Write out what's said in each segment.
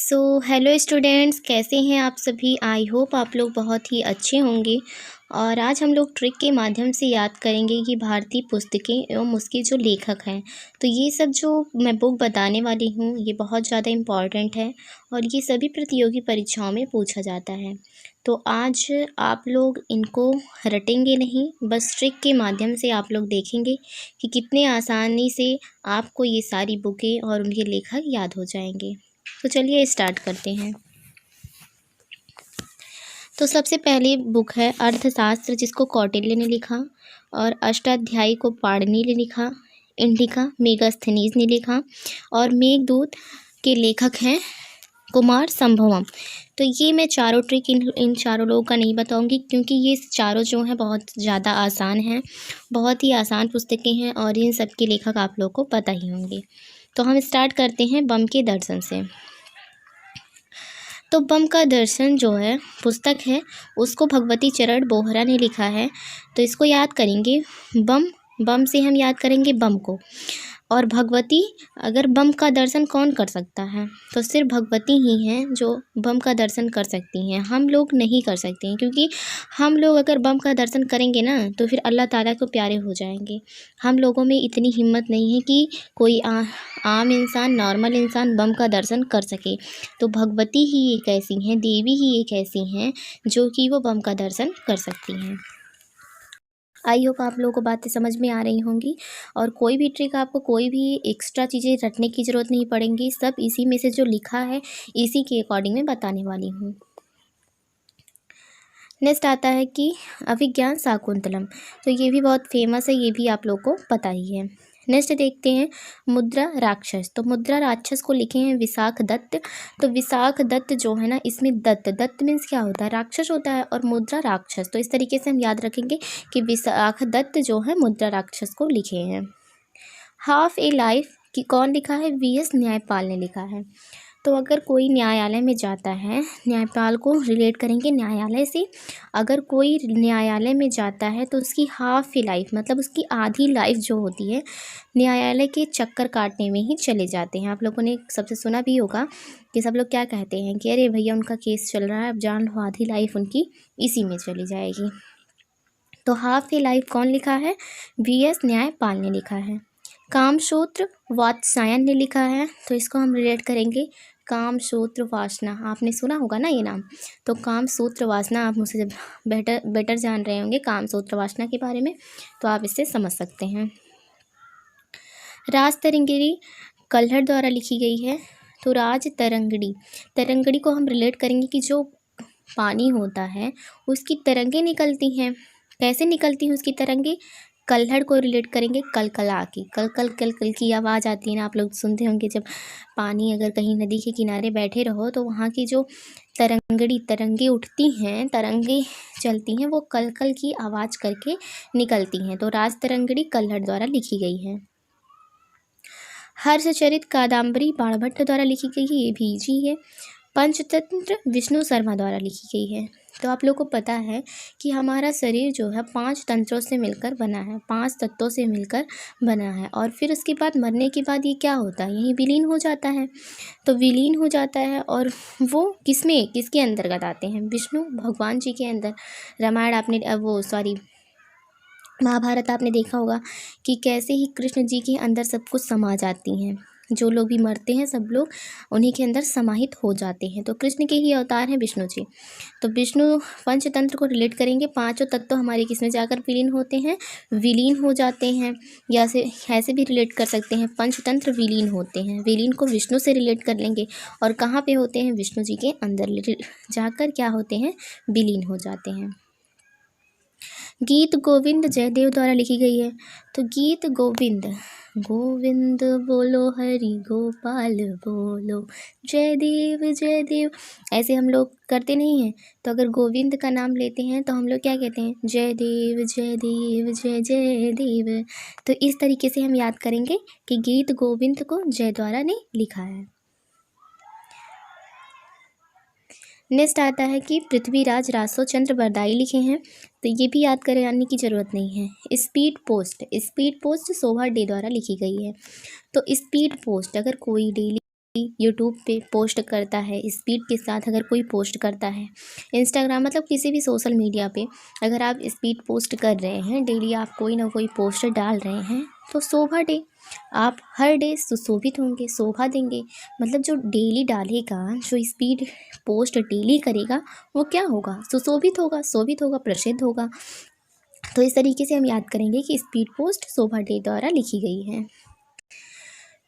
So hello students, कैसे हैं आप सभी। आई होप आप लोग बहुत ही अच्छे होंगे। और आज हम लोग ट्रिक के माध्यम से याद करेंगे कि भारतीय पुस्तकें एवं उसके जो लेखक हैं। तो ये सब जो मैं बुक बताने वाली हूँ ये बहुत ज़्यादा इम्पॉर्टेंट है और ये सभी प्रतियोगी परीक्षाओं में पूछा जाता है। तो आज आप लोग इनको रटेंगे नहीं, बस ट्रिक के माध्यम से आप लोग देखेंगे कि कितने आसानी से आपको ये सारी बुकें और उनके लेखक याद हो जाएंगे। तो चलिए स्टार्ट करते हैं। तो सबसे पहली बुक है अर्थशास्त्र, जिसको कौटिल्य ने लिखा, और अष्टाध्यायी को पाणिनि ने लिखा, इंडिका मेगास्थनीज ने लिखा, और मेघदूत के लेखक हैं कुमार संभवम। तो ये मैं चारों ट्रिक इन चारों लोगों का नहीं बताऊंगी, क्योंकि ये चारों जो हैं बहुत ज़्यादा आसान हैं, बहुत ही आसान पुस्तकें हैं और इन सब के लेखक आप लोग को पता ही होंगे। तो हम स्टार्ट करते हैं बम के दर्शन से। तो बम का दर्शन जो है पुस्तक है, उसको भगवती चरण बोहरा ने लिखा है। तो इसको याद करेंगे, बम बम से हम याद करेंगे बम को, और भगवती, अगर बम का दर्शन कौन कर सकता है, तो सिर्फ भगवती ही हैं जो बम का दर्शन कर सकती हैं। हम लोग नहीं कर सकते हैं, क्योंकि हम लोग अगर बम का दर्शन करेंगे ना तो फिर अल्लाह ताला को प्यारे हो जाएंगे। हम लोगों में इतनी हिम्मत नहीं है कि कोई आम इंसान, नॉर्मल इंसान बम का दर्शन कर सके। तो भगवती ही एक ऐसी हैं, देवी ही एक ऐसी हैं जो कि वो बम का दर्शन कर सकती हैं। आई होप आप लोगों को बातें समझ में आ रही होंगी। और कोई भी ट्रिक, आपको कोई भी एक्स्ट्रा चीज़ें रटने की ज़रूरत नहीं पड़ेंगी, सब इसी में से जो लिखा है इसी के अकॉर्डिंग मैं बताने वाली हूँ। नेक्स्ट आता है कि अभिज्ञान शाकुंतलम। तो ये भी बहुत फेमस है, ये भी आप लोग को पता ही है। नेक्स्ट देखते हैं मुद्रा राक्षस। तो मुद्रा राक्षस को लिखे हैं विशाख दत्त। तो विशाख दत्त जो है ना, इसमें दत्त दत्त मीन्स क्या होता है, राक्षस होता है, और मुद्रा राक्षस। तो इस तरीके से हम याद रखेंगे कि विशाख दत्त जो है मुद्रा राक्षस को लिखे हैं। हाफ ए लाइफ की कौन लिखा है, वीएस न्यायपाल ने लिखा है। तो अगर कोई न्यायालय में जाता है, न्यायपाल को रिलेट करेंगे न्यायालय से। अगर कोई न्यायालय में जाता है तो उसकी हाफ लाइफ, मतलब उसकी आधी लाइफ जो होती है, न्यायालय के चक्कर काटने में ही चले जाते हैं। आप लोगों ने सबसे सुना भी होगा कि सब लोग क्या कहते हैं कि अरे भैया उनका केस चल रहा है, अब जान लो आधी लाइफ उनकी इसी में चली जाएगी। तो हाफ ए लाइफ कौन लिखा है, वीएस न्यायपाल ने लिखा है। कामसूत्र वात्स्यायन ने लिखा है। तो इसको हम रिलेट करेंगे कामसूत्र वासना। आपने सुना होगा ना ये नाम। तो कामसूत्र वासना, आप मुझसे बेटर जान रहे होंगे कामसूत्र वासना के बारे में, तो आप इससे समझ सकते हैं। राज तरंगिणी कल्हड़ द्वारा लिखी गई है। तो राज तरंगड़ी, तरंगड़ी को हम रिलेट करेंगे कि जो पानी होता है उसकी तरंगें निकलती हैं। कैसे निकलती हैं उसकी तरंगें, कल्हड़ को रिलेट करेंगे कलकला की, कल कल कल कल की आवाज़ आती है ना, आप लोग सुनते होंगे जब पानी, अगर कहीं नदी के किनारे बैठे रहो तो वहाँ की जो तरंगे उठती हैं, तरंगे चलती हैं, वो कल कल की आवाज़ करके निकलती हैं। तो राज तरंगड़ी कल्हड़ द्वारा लिखी गई है। हर्षचरित कादम्बरी बाणभट्ट द्वारा लिखी गई है, ये भी इजी है। पंचतंत्र विष्णु शर्मा द्वारा लिखी गई है। तो आप लोग को पता है कि हमारा शरीर जो है 5 तंत्रों से मिलकर बना है, 5 तत्वों से मिलकर बना है, और फिर उसके बाद मरने के बाद ये क्या होता है, यही विलीन हो जाता है। तो विलीन हो जाता है, और वो किसके अंतर्गत आते हैं, विष्णु भगवान जी के अंदर। रामायण आपने महाभारत आपने देखा होगा कि कैसे ही कृष्ण जी के अंदर सब कुछ समा जाती हैं। जो लोग भी मरते हैं सब लोग उन्हीं के अंदर समाहित हो जाते हैं। तो कृष्ण के ही अवतार हैं विष्णु जी। तो विष्णु पंचतंत्र को रिलेट करेंगे, पांचों तत्व हमारे किसमें जाकर विलीन होते हैं, विलीन हो जाते हैं। या से ऐसे भी रिलेट कर सकते हैं, पंचतंत्र विलीन होते हैं, विलीन को विष्णु से रिलेट कर लेंगे, और कहाँ पे होते हैं, विष्णु जी के अंदर जाकर क्या होते हैं, विलीन हो जाते हैं। गीत गोविंद जयदेव द्वारा लिखी गई है। तो गीत गोविंद, गोविंद बोलो हरि गोपाल बोलो जयदेव जयदेव, ऐसे हम लोग करते नहीं हैं। तो अगर गोविंद का नाम लेते हैं तो हम लोग क्या कहते हैं, जयदेव जयदेव जय जयदेव। तो इस तरीके से हम याद करेंगे कि गीत गोविंद को जय द्वारा ने लिखा है। नेक्स्ट आता है कि पृथ्वीराज रासो चंद्र बरदाई लिखे हैं। तो ये भी याद कराने की ज़रूरत नहीं है। स्पीड पोस्ट शोभा डे द्वारा लिखी गई है। तो स्पीड पोस्ट, अगर कोई डेली यूट्यूब पे पोस्ट करता है, स्पीड के साथ अगर कोई पोस्ट करता है, इंस्टाग्राम मतलब किसी भी सोशल मीडिया पे अगर आप स्पीड पोस्ट कर रहे हैं, डेली आप कोई ना कोई पोस्ट डाल रहे हैं, तो शोभा डे, आप हर डे सुशोभित होंगे, शोभा देंगे। मतलब जो डेली डालेगा, जो स्पीड पोस्ट डेली करेगा, वो क्या होगा? सुशोभित होगा, शोभित होगा, प्रसिद्ध होगा। तो इस तरीके से हम याद करेंगे कि स्पीड पोस्ट शोभा डे द्वारा लिखी गई है।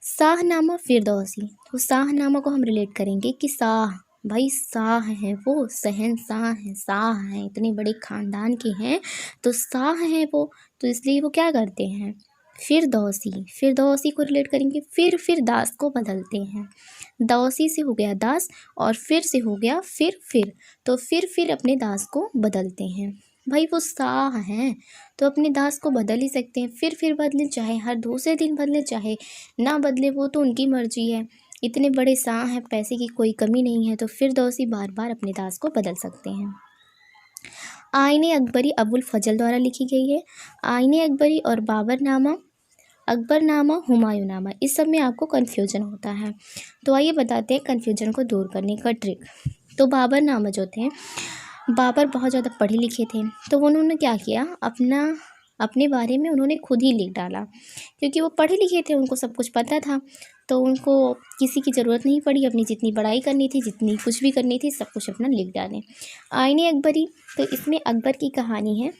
शाहनामा फिरदौसी, तो शाहनामा को हम रिलेट करेंगे कि शाह, भाई शाह हैं वो, शहंशाह हैं, शाह हैं, इतने बड़े खानदान के हैं, तो शाह हैं वो, तो इसलिए वो क्या करते हैं? फिरदौसी, फिरदौसी को रिलेट करेंगे, फिर दास को बदलते हैं। दौसी से हो गया दास और फिर से हो गया फिर, तो फिर अपने दास को बदलते हैं। भाई वो शाह हैं तो अपने दास को बदल ही सकते हैं, फिर बदले, चाहे हर दूसरे दिन बदले, चाहे ना बदले, वो तो उनकी मर्जी है। इतने बड़े शाह हैं, पैसे की कोई कमी नहीं है, तो फिरदौसी बार बार अपने दास को बदल सकते हैं। आईने अकबरी अबुल फजल द्वारा लिखी गई है। आईने अकबरी और बाबरनामा, अकबरनामा, हुमायूंनामा, इस सब में आपको कन्फ्यूजन होता है, तो आइए बताते हैं कन्फ्यूजन को दूर करने का ट्रिक। तो बाबरनामा जो थे, बाबर बहुत ज़्यादा पढ़े लिखे थे, तो उन्होंने क्या किया, अपने बारे में उन्होंने खुद ही लिख डाला, क्योंकि वो पढ़े लिखे थे, उनको सब कुछ पता था, तो उनको किसी की ज़रूरत नहीं पड़ी, अपनी जितनी पढ़ाई करनी थी, जितनी कुछ भी करनी थी, सब कुछ अपना लिख डालें। आईने अकबरी, तो इसमें अकबर की कहानी है।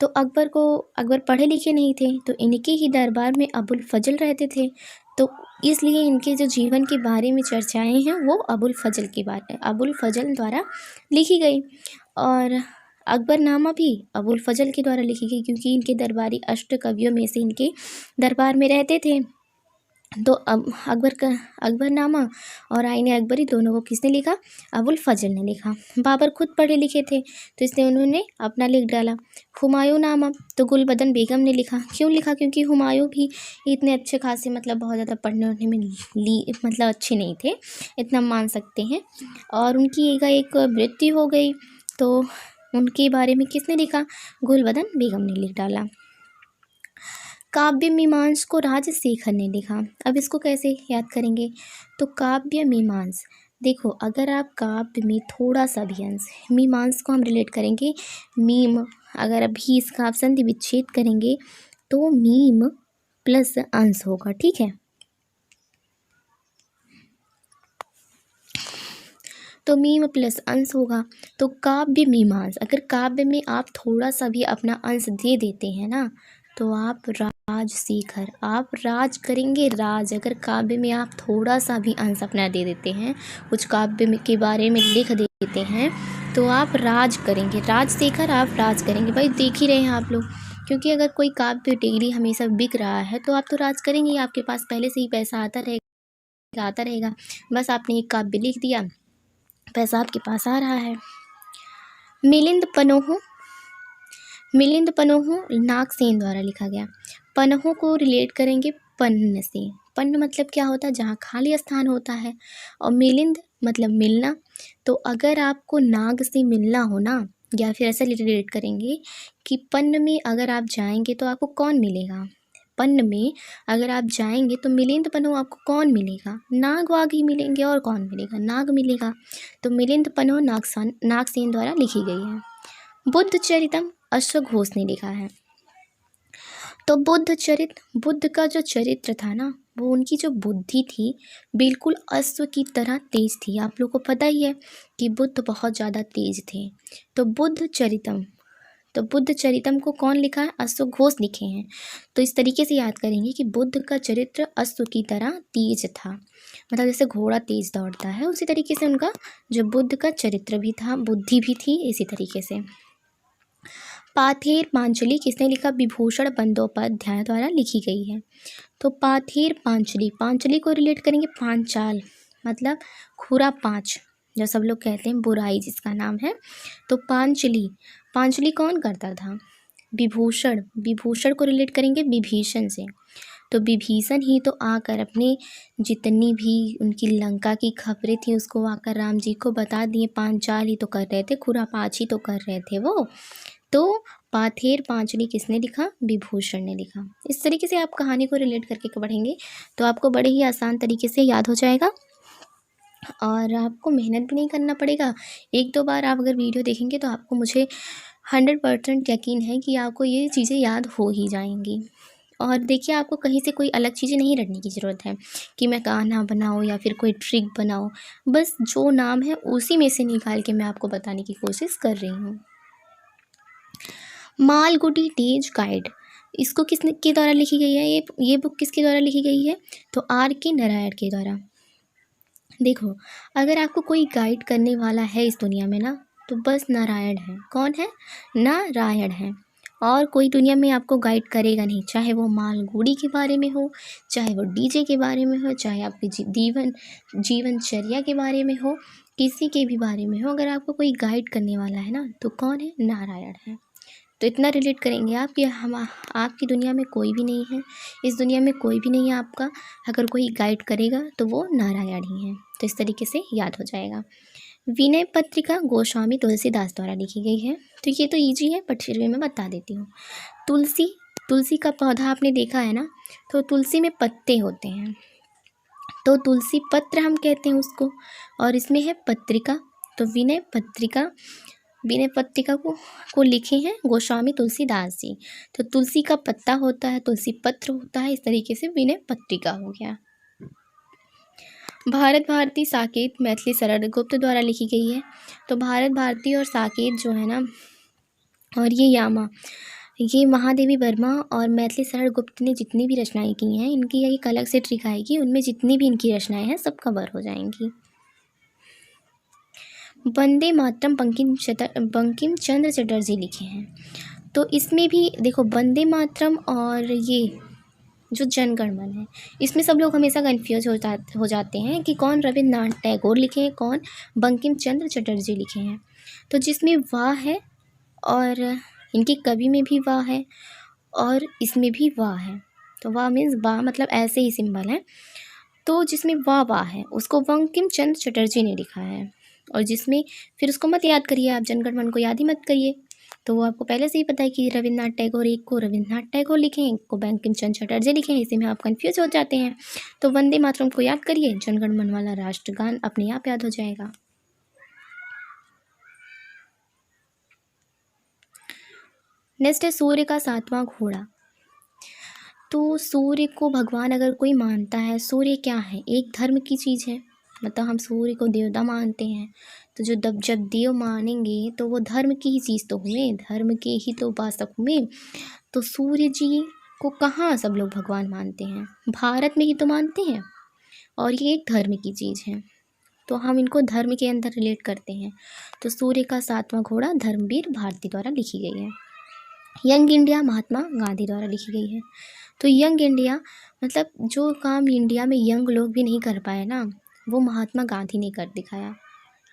तो अकबर पढ़े लिखे नहीं थे, तो इनके ही दरबार में अबुल फजल रहते थे, तो इसलिए इनके जो जीवन के बारे में चर्चाएं हैं वो अबुल फजल द्वारा लिखी गई। और अकबरनामा भी अबुल फजल के द्वारा लिखी गई, क्योंकि इनके दरबारी अष्ट कवियों में से इनके दरबार में रहते थे। तो अब अकबरनामा और आईने अकबरी दोनों को किसने लिखा? अबुल फजल ने लिखा। बाबर खुद पढ़े लिखे थे, तो इसलिए उन्होंने अपना लिख डाला। हुमायूंनामा तो गुलबदन बेगम ने लिखा। क्यों लिखा? क्योंकि हुमायूं भी इतने अच्छे खासे, मतलब बहुत ज़्यादा पढ़ने उढ़ने में मतलब अच्छे नहीं थे, इतना मान सकते हैं, और उनकी एक मृत्यु हो गई, तो उनके बारे में किसने लिखा? गुलबदन बेगम ने लिख डाला। काव्य मीमांस को राजशेखर ने लिखा। अब इसको कैसे याद करेंगे? तो काव्य मीमांस, देखो अगर आप काव्य में थोड़ा सा भी अंश, मीमांस को हम रिलेट करेंगे मीम, अगर अभी इसका आप संधि विच्छेद करेंगे तो मीम प्लस अंश होगा, ठीक है। तो मीम प्लस अंश होगा, तो काव्य मीमांस, अगर काव्य में आप थोड़ा सा भी अपना अंश दे देते हैं ना, तो आप राजशेखर, आप राज करेंगे, राज। अगर काव्य में आप थोड़ा सा भी अंश अपना दे देते हैं, कुछ काव्य में के बारे में लिख देते हैं, तो आप राज करेंगे, राजशेखर, आप राज करेंगे। भाई देख ही रहे हैं आप लोग, क्योंकि अगर कोई काव्य डेली हमेशा बिक रहा है, तो आप तो राज करेंगे, आपके पास पहले से ही पैसा आता रहेगा, बस आपने एक काव्य लिख दिया, पैसा आपके पास आ रहा है। मिलिंद पनोह नागसेन द्वारा लिखा गया। पनहों को रिलेट करेंगे पन्न से। पन्न मतलब क्या होता है? जहाँ खाली स्थान होता है, और मिलिंद मतलब मिलना। तो अगर आपको नाग से मिलना हो ना, या फिर ऐसा रिलेट करेंगे कि पन्न में अगर आप जाएंगे तो आपको कौन मिलेगा? पन्न में अगर आप जाएंगे तो मिलिंद पनोह आपको कौन मिलेगा? नाग वाग ही मिलेंगे, और कौन मिलेगा? नाग मिलेगा। तो मिलिंद पनोह नागसेन द्वारा लिखी गई है। बुद्ध चरितम अश्व घोष ने लिखा है। तो बुद्ध का जो चरित्र था ना, वो उनकी जो बुद्धि थी बिल्कुल अश्व की तरह तेज थी। आप लोग को पता ही है कि बुद्ध बहुत ज़्यादा तेज थे। तो बुद्ध चरितम को कौन लिखा है? अश्व घोष लिखे हैं। तो इस तरीके से याद करेंगे कि बुद्ध का चरित्र अश्व की तरह तेज था, मतलब जैसे घोड़ा तेज दौड़ता है, उसी तरीके से उनका जो बुद्ध का चरित्र भी था, बुद्धि भी थी, इसी तरीके से। पाथेर पांचली किसने लिखा? विभूषण बंदोपाध्याय द्वारा लिखी गई है। तो पाथेर पांचली को रिलेट करेंगे पांचाल, मतलब खुरा पाँच, जो सब लोग कहते हैं बुराई जिसका नाम है। तो पांचली कौन करता था? विभूषण को रिलेट करेंगे विभीषण से। तो विभीषण ही तो आकर अपने जितनी भी उनकी लंका की खबरें थी उसको आकर राम जी को बता दिए। पांचाल ही तो कर रहे थे, खुरा पाँच ही तो कर रहे थे वो। तो पाथेर पांचली किसने लिखा? विभूषण ने लिखा। इस तरीके से आप कहानी को रिलेट करके पढ़ेंगे तो आपको बड़े ही आसान तरीके से याद हो जाएगा और आपको मेहनत भी नहीं करना पड़ेगा। एक दो बार आप अगर वीडियो देखेंगे तो आपको मुझे 100% यकीन है कि आपको ये चीज़ें याद हो ही जाएंगी। और देखिए, आपको कहीं से कोई अलग चीज़ें नहीं रटने की ज़रूरत है कि मैं गाना बनाऊँ या फिर कोई ट्रिक बनाऊँ। बस जो नाम है उसी में से निकाल के मैं आपको बताने की कोशिश कर रही हूँ। मालगुडी डेज गाइड, इसको किसने के द्वारा लिखी गई है? ये बुक किसके द्वारा लिखी गई है? तो R.K. नारायण के द्वारा। देखो, अगर आपको कोई गाइड करने वाला है इस दुनिया में ना, तो बस नारायण है। कौन है? नारायण है। और कोई दुनिया में आपको गाइड करेगा नहीं, चाहे वो मालगुडी के बारे में हो, चाहे वो डीजे के बारे में हो, चाहे आपके जीवनचर्या के बारे में हो, किसी के भी बारे में हो। अगर आपको कोई गाइड करने वाला है ना, तो कौन है? नारायण है। तो इतना रिलेट करेंगे आप कि हम आपकी दुनिया में कोई भी नहीं है, इस दुनिया में कोई भी नहीं है आपका। अगर कोई गाइड करेगा तो वो नारायण ही है। तो इस तरीके से याद हो जाएगा। विनय पत्रिका गोस्वामी तुलसीदास द्वारा लिखी गई है। तो ये तो ईजी है, बट फिर भी मैं बता देती हूँ। तुलसी का पौधा आपने देखा है ना, तो तुलसी में पत्ते होते हैं, तो तुलसी पत्र हम कहते हैं उसको। और इसमें है पत्रिका, तो विनय पत्रिका को लिखे हैं गोस्वामी तुलसीदास जी। तो तुलसी का पत्ता होता है, तुलसी पत्र होता है, इस तरीके से विनय पत्रिका हो गया। भारत भारती साकेत मैथिली सरल गुप्त द्वारा लिखी गई है। तो भारत भारती और साकेत जो है ना, और ये महादेवी वर्मा और मैथिली सरल गुप्त ने जितनी भी रचनाएं की हैं, इनकी एक अलग से ट्रिक आएगी, उनमें जितनी भी इनकी रचनाएं हैं सब कवर हो जाएंगी। वंदे मातरम बंकिम चंद्र चटर्जी लिखे हैं। तो इसमें भी देखो, वंदे मातरम और ये जो जनगण मन है, इसमें सब लोग हमेशा कन्फ्यूज हो जाते हैं कि कौन रविन्द्रनाथ टैगोर लिखे हैं, कौन बंकिम चंद्र चटर्जी लिखे हैं। तो जिसमें वाह है, और इनके कवि में भी वाह है, और इसमें भी वाह है। तो वाह मीन्स वाह मतलब ऐसे ही सिंबल है। तो जिसमें वाह है उसको बंकिम चंद्र चटर्जी ने लिखा है। और जिसमें, फिर उसको मत याद करिए आप, जनगण मन को याद ही मत करिए। तो वो आपको पहले से ही पता है कि रविन्द्रनाथ टैगोर, एक को रविन्द्रनाथ टैगोर लिखे हैं, एक को बंकिम चंद्र चटर्जी लिखे हैं। इसी में आप कंफ्यूज हो जाते हैं। तो वंदे मातरम को याद करिए, जनगण मन वाला राष्ट्रगान अपने आप याद हो जाएगा। नेक्स्ट है सूर्य का सातवां घोड़ा। तो सूर्य को भगवान अगर कोई मानता है, सूर्य क्या है? एक धर्म की चीज़ है, मतलब हम सूर्य को देवता मानते हैं। तो जब देव मानेंगे तो वो धर्म की ही चीज़ तो हुए, धर्म के ही तो उपासक हुए। तो सूर्य जी को कहाँ सब लोग भगवान मानते हैं? भारत में ही तो मानते हैं, और ये एक धर्म की चीज़ है, तो हम इनको धर्म के अंदर रिलेट करते हैं। तो सूर्य का सातवां घोड़ा धर्मवीर भारती द्वारा लिखी गई है। यंग इंडिया महात्मा गांधी द्वारा लिखी गई है। तो यंग इंडिया मतलब जो काम इंडिया में यंग लोग भी नहीं कर पाए ना, वो महात्मा गांधी ने कर दिखाया।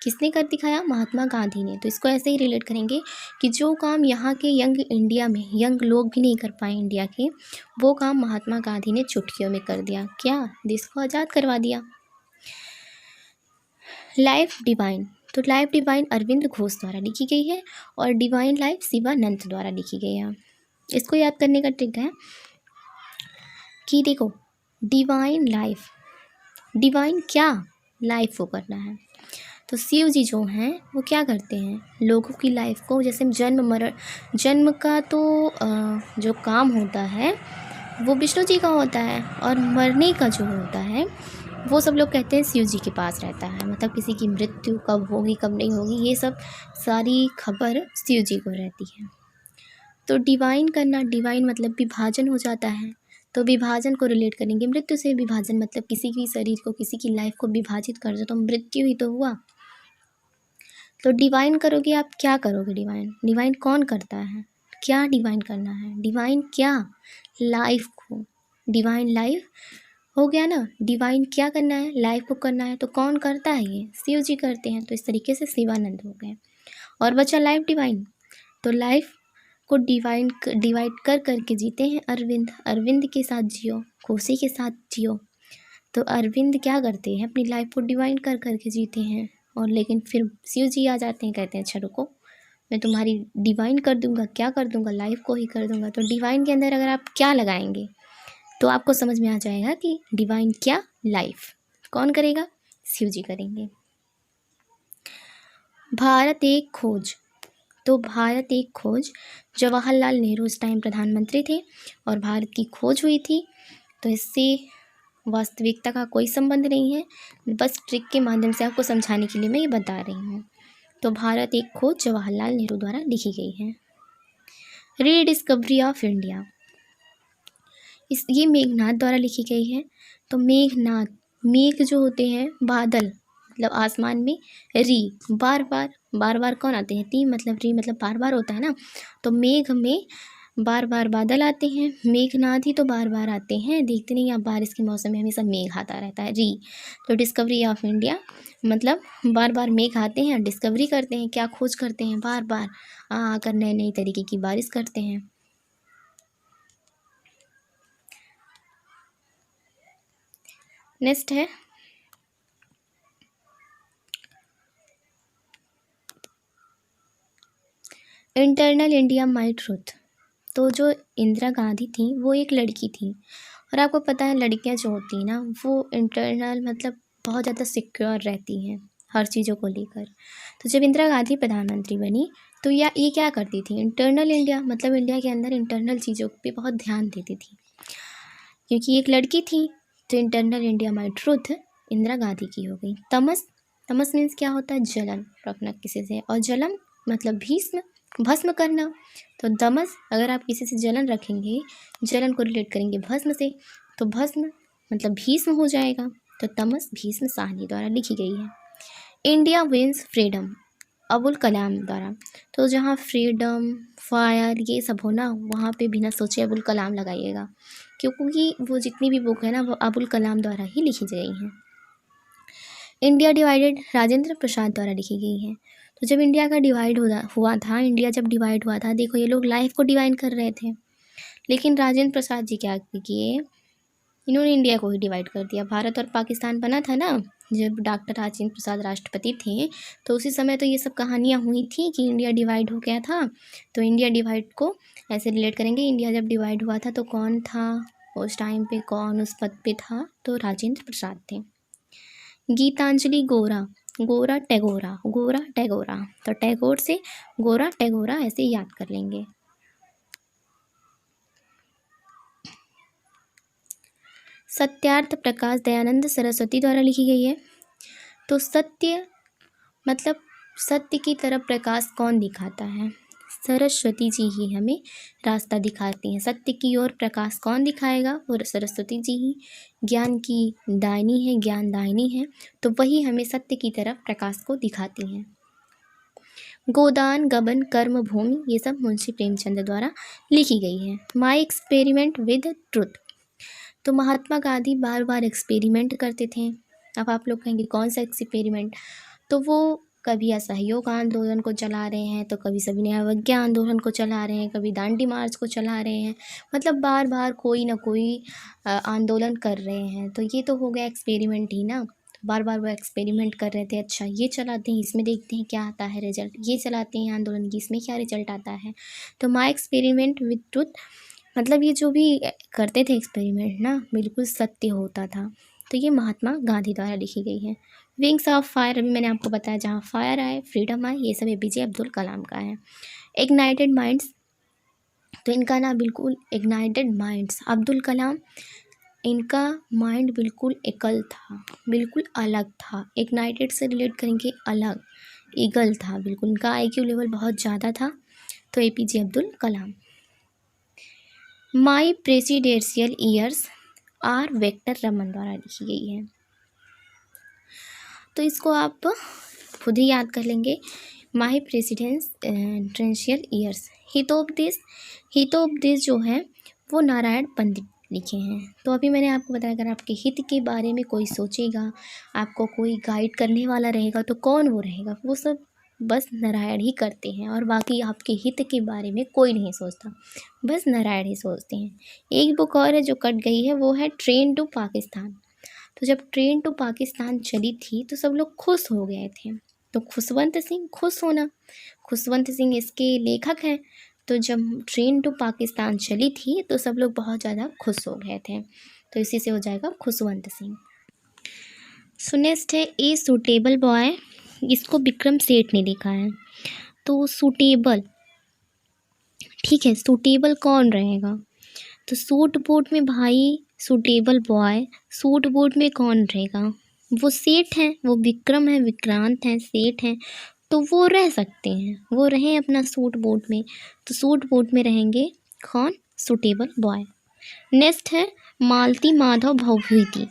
किसने कर दिखाया? महात्मा गांधी ने। तो इसको ऐसे ही रिलेट करेंगे कि जो काम यहाँ के यंग इंडिया में यंग लोग भी नहीं कर पाए इंडिया के, वो काम महात्मा गांधी ने चुटकियों में कर दिया। क्या? देश को आज़ाद करवा दिया। लाइफ डिवाइन, तो लाइफ डिवाइन अरविंद घोष द्वारा लिखी गई है, और डिवाइन लाइफ शिवानंद द्वारा लिखी गई है। इसको याद करने का ट्रिक है कि देखो, डिवाइन लाइफ, डिवाइन क्या? लाइफ को करना है। तो शिव जी जो हैं वो क्या करते हैं? लोगों की लाइफ को, जैसे जन्म का तो जो काम होता है वो विष्णु जी का होता है, और मरने का जो होता है वो सब लोग कहते हैं शिव जी के पास रहता है। मतलब किसी की मृत्यु कब होगी कब नहीं होगी, ये सब सारी खबर शिव जी को रहती है। तो डिवाइन करना, डिवाइन मतलब विभाजन हो जाता है। तो विभाजन को रिलेट करेंगे मृत्यु से। विभाजन मतलब किसी की शरीर को, किसी की लाइफ को विभाजित कर दो तो मृत्यु ही तो हुआ। तो डिवाइन करोगे आप, क्या करोगे? डिवाइन कौन करता है? क्या डिवाइन करना है? डिवाइन क्या? लाइफ को, डिवाइन लाइफ हो गया ना। डिवाइन क्या करना है? लाइफ को करना है। तो कौन करता है? ये शिव जी करते हैं। तो इस तरीके से शिवानंद हो गए। और बचा लाइफ डिवाइन। तो लाइफ को डिवाइड कर करके जीते हैं अरविंद के साथ जियो, खुशी के साथ जियो। तो अरविंद क्या करते हैं? अपनी लाइफ को डिवाइड कर करके जीते हैं। और लेकिन फिर शिव जी आ जाते हैं, कहते हैं अच्छा रुको, मैं तुम्हारी डिवाइन कर दूंगा, क्या कर दूंगा, लाइफ को ही कर दूंगा। तो डिवाइन के अंदर अगर आप क्या लगाएंगे तो आपको समझ में आ जाएगा कि डिवाइन क्या, लाइफ। कौन करेगा? शिव जी करेंगे। भारत एक खोज। तो भारत एक खोज, जवाहरलाल नेहरू उस टाइम प्रधानमंत्री थे और भारत की खोज हुई थी। तो इससे वास्तविकता का कोई संबंध नहीं है, बस ट्रिक के माध्यम से आपको समझाने के लिए मैं ये बता रही हूँ। तो भारत एक खोज जवाहरलाल नेहरू द्वारा लिखी गई है। रीडिस्कवरी ऑफ इंडिया, ये मेघनाथ द्वारा लिखी गई है। तो मेघनाथ, मेघ जो होते हैं बादल, मतलब आसमान में बार बार कौन आते हैं? तीन, मतलब मतलब बार बार होता है ना। तो मेघ में बार बार बादल आते हैं, मेघनाथ ही तो बार बार आते हैं। देखते नहीं आप, बारिश के मौसम में हमेशा मेघ आता रहता है। तो डिस्कवरी ऑफ इंडिया मतलब बार बार मेघ आते हैं, डिस्कवरी करते हैं, क्या खोज करते हैं? बार बार आकर नए नई तरीके की बारिश करते हैं। नेक्स्ट है इंटरनल इंडिया माई ट्रूथ। तो जो इंदिरा गांधी थी वो एक लड़की थी, और आपको पता है लड़कियां जो होती हैं ना वो इंटरनल मतलब बहुत ज़्यादा सिक्योर रहती हैं हर चीज़ों को लेकर। तो जब इंदिरा गांधी प्रधानमंत्री बनी तो ये क्या करती थी? इंटरनल इंडिया मतलब इंडिया के अंदर इंटरनल चीज़ों पे बहुत ध्यान देती थी, क्योंकि एक लड़की थी। तो internal India my truth Indira Gandhi की हो गई। तमस, तमस मीन्स क्या होता है? जलन रखना किसी से, और जलन मतलब भीष्म, भस्म करना। तो दमस, अगर आप किसी से जलन रखेंगे, जलन को रिलेट करेंगे भस्म से, तो भस्म मतलब भीष्म हो जाएगा। तो तमस भीष्म साहनी द्वारा लिखी गई है। India wins freedom, Abul Kalam द्वारा। तो जहाँ फ्रीडम, फायर ये सब हो ना, वहाँ पे बिना सोचे अबुल कलाम लगाइएगा, क्योंकि वो जितनी भी बुक है ना वो अबुल कलाम द्वारा ही लिखी गई हैं। इंडिया डिवाइडेड राजेंद्र प्रसाद द्वारा लिखी गई है। तो जब इंडिया का डिवाइड हुआ था, इंडिया जब डिवाइड हुआ था, देखो ये लोग लाइफ को डिवाइड कर रहे थे, लेकिन राजेंद्र प्रसाद जी क्या किए? इन्होंने इंडिया को ही डिवाइड कर दिया। भारत और पाकिस्तान बना था ना, जब डॉक्टर राजेंद्र प्रसाद राष्ट्रपति थे तो उसी समय तो ये सब कहानियाँ हुई थी कि इंडिया डिवाइड हो गया था। तो इंडिया डिवाइड को ऐसे रिलेट करेंगे, इंडिया जब डिवाइड हुआ था तो कौन था उस टाइम पे, कौन उस पद पे था? तो राजेंद्र प्रसाद थे। गीतांजलि गोरा, गोरा टैगोरा, गोरा टैगोरा, तो टैगोर से गोरा टैगोरा ऐसे याद कर लेंगे। सत्यार्थ प्रकाश दयानंद सरस्वती द्वारा लिखी गई है। तो सत्य मतलब सत्य की तरफ प्रकाश कौन दिखाता है? सरस्वती जी ही हमें रास्ता दिखाती हैं। सत्य की ओर प्रकाश कौन दिखाएगा? वो सरस्वती जी ही ज्ञान की दायनी है, ज्ञान दायनी है, तो वही हमें सत्य की तरफ प्रकाश को दिखाती हैं। गोदान, गबन, कर्म भूमि ये सब मुंशी प्रेमचंद द्वारा लिखी गई है। My experiment with truth. तो महात्मा गांधी बार बार एक्सपेरिमेंट करते थे। अब आप लोग कहेंगे कौन सा एक्सपेरिमेंट? तो वो कभी असहयोग आंदोलन को चला रहे हैं, तो कभी सविनय अवज्ञा आंदोलन को चला रहे हैं, कभी दांडी मार्च को चला रहे हैं, मतलब बार बार कोई ना कोई आंदोलन कर रहे हैं। तो ये तो हो गया एक्सपेरिमेंट ही ना, बार बार वो एक्सपेरिमेंट कर रहे थे। अच्छा ये चलाते हैं, इसमें देखते हैं क्या आता है रिजल्ट, ये चलाते हैं आंदोलन की, इसमें क्या रिजल्ट आता है। तो माई एक्सपेरिमेंट विद ट्रुथ मतलब ये जो भी करते थे एक्सपेरिमेंट ना, बिल्कुल सत्य होता था। तो ये महात्मा गांधी द्वारा लिखी गई है। विंग्स ऑफ फायर, अभी मैंने आपको बताया जहाँ फायर आए फ्रीडम आए, ये सब APJ अब्दुल कलाम का है। इग्नाइटेड माइंड्स, तो इनका ना बिल्कुल इग्नाइटेड माइंड्स अब्दुल कलाम, इनका माइंड बिल्कुल एकल था, बिल्कुल अलग था। इग्नाइटेड से रिलेट करेंगे अलग, ईगल था बिल्कुल, इनका IQ लेवल बहुत ज़्यादा था। तो APJ Abdul Kalam. My presidential years R Venkataraman द्वारा लिखी गई है। तो इसको आप खुद ही याद कर लेंगे। माई प्रेसिडेंशियल ईयर्स, हितोपदेश जो है वो नारायण पंडित लिखे हैं। तो अभी मैंने आपको बताया अगर आपके हित के बारे में कोई सोचेगा, आपको कोई गाइड करने वाला रहेगा तो कौन वो रहेगा? वो सब बस नारायण ही करते हैं, और बाकी आपके हित के बारे में कोई नहीं सोचता, बस नारायण ही सोचते हैं। एक बुक और है जो कट गई है, वो है ट्रेन टू पाकिस्तान। तो जब ट्रेन टू पाकिस्तान चली थी तो सब लोग खुश हो गए थे। तो खुशवंत सिंह, खुश होना, खुशवंत सिंह इसके लेखक हैं। तो जब ट्रेन टू पाकिस्तान चली थी तो सब लोग बहुत ज़्यादा खुश हो गए थे, तो इसी से हो जाएगा खुशवंत सिंह। सो नेक्स्ट है ए सूटेबल बॉय, इसको विक्रम सेठ ने लिखा है। तो सूटेबल, ठीक है, सूटेबल कौन रहेगा? तो सूट बूट में भाई सूटेबल बॉय, सूट बूट में कौन रहेगा? वो सेठ हैं, वो विक्रम है, विक्रांत हैं, सेठ हैं, तो वो रह सकते हैं, वो रहें अपना सूट बूट में। तो सूट बूट में रहेंगे कौन? Suitable boy. नेक्स्ट है मालती माधव भभूति।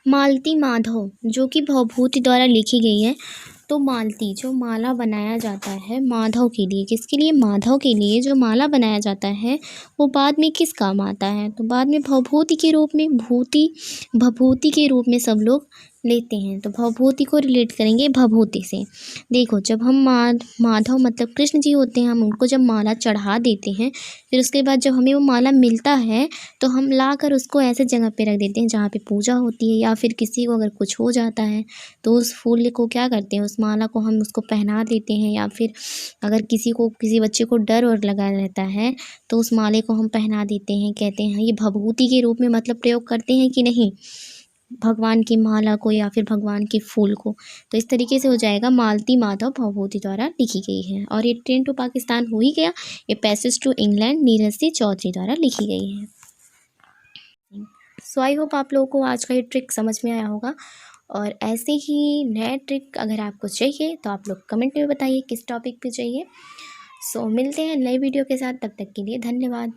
मालती माधव जो कि भभूति द्वारा लिखी गई है। तो मालती जो माला बनाया जाता है माधव के लिए, किसके लिए? माधव के लिए जो माला बनाया जाता है वो बाद में किस काम आता है? तो बाद में भभूति के रूप में, भभूति के रूप में सब लोग लेते हैं। तो भभूति को रिलेट करेंगे भभूति से। देखो जब हम माधव मतलब कृष्ण जी होते हैं, हम उनको जब माला चढ़ा देते हैं, फिर उसके बाद जब हमें वो माला मिलता है तो हम ला कर उसको ऐसे जगह पे रख देते हैं जहाँ पे पूजा होती है, या फिर किसी को अगर कुछ हो जाता है तो उस फूल को क्या करते हैं, उस माला को हम उसको पहना देते हैं। या फिर अगर किसी बच्चे को डर और लगा रहता है तो उस माले को हम पहना देते हैं, कहते हैं ये भभूति के रूप में मतलब प्रयोग करते हैं कि नहीं, भगवान की माला को या फिर भगवान के फूल को। तो इस तरीके से हो जाएगा मालती माधव भभूति द्वारा लिखी गई है। और ये ट्रेन टू पाकिस्तान हो ही गया। ये passage to England Neeraj Singh Chaudhary द्वारा लिखी गई है। सो आई होप आप लोगों को आज का ये ट्रिक समझ में आया होगा। और ऐसे ही नए ट्रिक अगर आपको चाहिए तो आप लोग कमेंट में बताइए किस टॉपिक पे चाहिए। सो मिलते हैं नई वीडियो के साथ, तब तक के लिए धन्यवाद।